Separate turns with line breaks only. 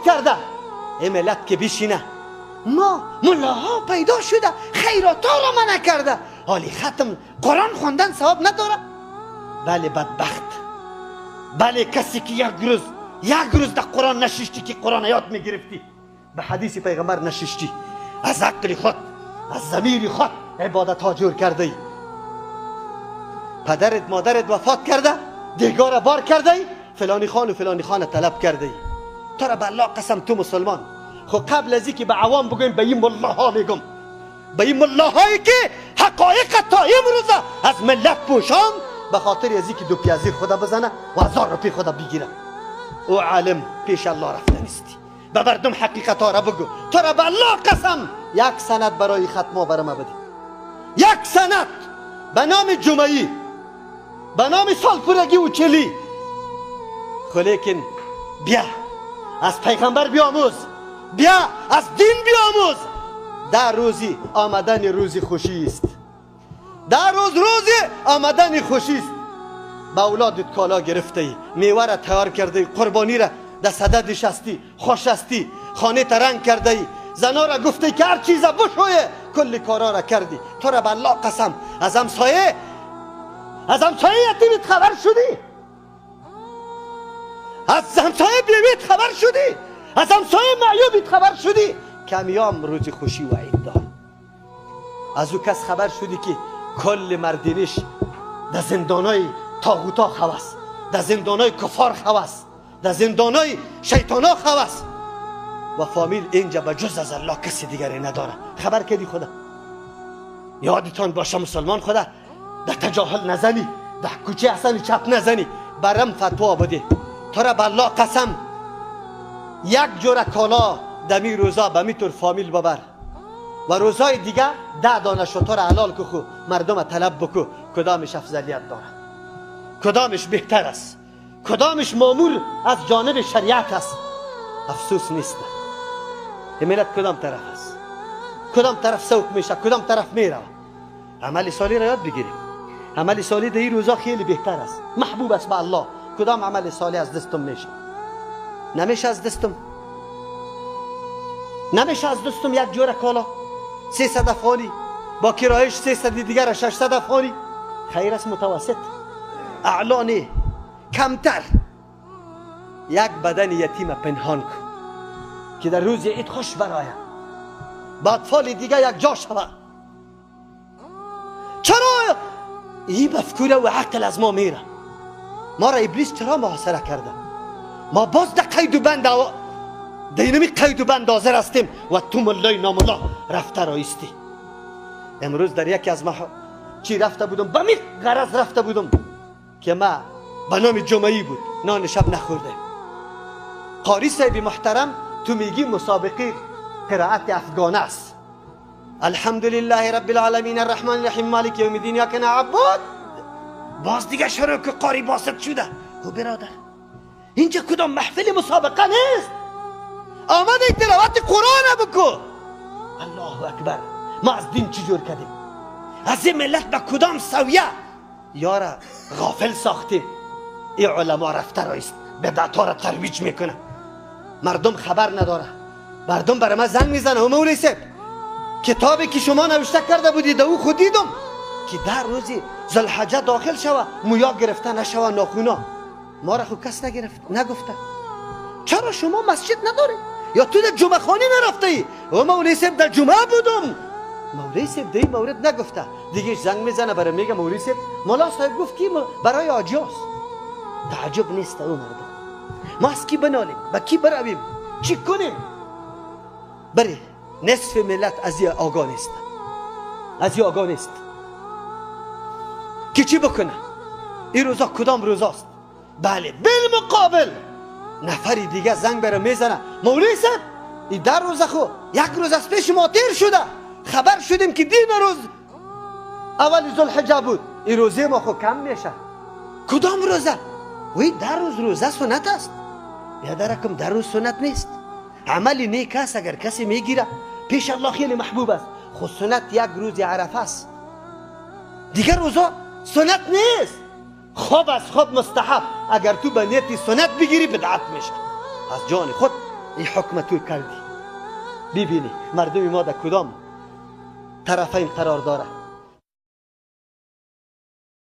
کرده این ملت که بشینه ما ملاها پیدا شده خیرات ها را منع کرده حالی ختم قرآن خوندن ثواب نداره. بله بدبخت، بله کسی که یک روز در قرآن نششتی که قرآن یاد میگرفتی، به حدیث پیغمبر نششتی، از عقل خود از ضمیر خود عبادت ها جور کرده ای. پدرت مادرت وفات کرده دیگار بار کرده ای، فلانی خان و فلانی خان طلب کرده ای. تو را به الله قسم تو مسلمان، خو قبل از اینکه به عوام بگویم به این ملاها میگم، به این ملاهایی که حقایق تا امروز از ملت پوشان به خاطر از اینکه دو پیازی خدا بزنه و 1000 روپیه خدا بگیره. او عالم پیش الله رفته نیستی، به مردم حقیقت ها را بگو. تو را به الله قسم یک سند برای ختمه برام بدی، یک سند به نام جمعی، به نام سالپورگی و چلی. خو لیکن بیا از پیغمبر بیاموز، بیا از دین بیاموز. در روزی آمدن روزی خوشی است، در روزی آمدن خوشی است. با اولادت کالا گرفته ای، میوه را تیار کرده ای، قربانی را در صدد نشستی، خوش هستی، خانه تا رنگ کرده ای، زنا را گفته که هر چیز بشویه، کل کارا را کردی. تو را به الله قسم از همسایه یتیمت خبر شدی، از همسایه بیویت خبر شدی، از همسایه معیوبت خبر شدی، کمیام روزی خوشی و عید دار. از او کس خبر شدی که کل مردینش در زندانای طاغوتا خواست، در زندانای کفار خواست، در زندانای شیطانا خواست و فامیل اینجا به جز از الله کسی دیگری نداره. خبر کردی خدا؟ یادتان باشه مسلمان، خدا در تجاهل نزنی، در کوچه اصلا چپ نزنی، برم فتوا بده. تو را به الله قسم یک جور کالا دمی روزا به میتور فامیل ببر و روزای دیگه 10 دانه شتر حلال که خو مردم طلب بکو. کدامش افضلیت داره؟ کدامش بهتر است؟ کدامش مامور از جانب شریعت است؟ افسوس نیست. این ملت کدام طرف است؟ کدام طرف سوق میشه؟ کدام طرف میره؟ عمل صالح را یاد بگیریم. عمل صالح در این روزا خیلی بهتر است، محبوب است به الله. کدام عمل صالح از دستم میشه؟ نمیشه از دستم، نمیشه از دستم یک جور کالا 300 افغانی با کرایش 300 دیگر 600 افغانی. خیر است متوسط، اعلانه کمتر. یک بدن یتیم پنهان کن که در روز عید خوش برآید، با اطفال دیگه یک جا شود. چرا این مفکوره و عقل از ما میره؟ ما را ابلیس چرا محاصره کرده؟ ما باز در قید و بند دینمی قید و بند حاضر هستیم و تو ملای ناملا رفته رایستی. امروز در یکی از چی رفته بودم، به می غرض رفته بودم که ما به نام جمعی بود، نان شب نخورده. قاری صاحب محترم تو میگی مسابقه قرائت افغانه است. الحمدلله رب العالمین الرحمن الرحیم مالک یوم الدین ایاک نعبد. باز دیگه شروع که قاری باسط شده. او برادر اینجا کدام محفل مسابقه نیست، آمده تلاوت قرآن بکو. الله اکبر. ما از دین چی جور کردیم؟ از این ملت به کدام سویه یارا غافل ساختیم. این علما رفته رایست بدعت ها را ترویج میکنه، مردم خبر نداره. مردم برای من زنگ میزنه و مولوی صاحب کتابی که شما نوشته کرده بودید او خود دیدم که در روزی ذوالحجه داخل شوه مویا گرفته نشوه ناخونا. ما را خود کس نگفته. چرا شما مسجد ندارید؟ یا تو در جمعه خانی نرفته ای؟ و مولوی صاحب در جمعه بودم. مولوی صاحب در این مورد نگفته، دیگه زنگ میزنه برای میگه مولوی صاحب مولا صاحب گفت که برای آجاست. تعجب نیست او مردم. ما از کی بنالیم؟ با کی برویم؟ چی کنیم؟ بله نصف ملت از این آگاه نیست، از این آگاه نیست که چی بکنه. این روزا کدام روزاست؟ بله بالمقابل نفری دیگه زنگ برای میزنه مولوی صاحب این در روزه خو یک روز از پیش ما تیر شده، خبر شدیم که دین روز اول ذوالحجه بود، این روزه ما خو کم میشه. کدام روزه؟ وی در روز روزه سنت است. یادرکم در روز سنت نیست. عمل نیک است اگر کسی میگیره پیش الله خیلی محبوب است. خود سنت یک روز عرفه است، دیگر روزا سنت نیست. خوب است، خوب مستحب. اگر تو به نیتی سنت بگیری بدعت میشه. از جان خود این حکم توی کردی. ببینی مردم ما در کدام طرفین قرار داره.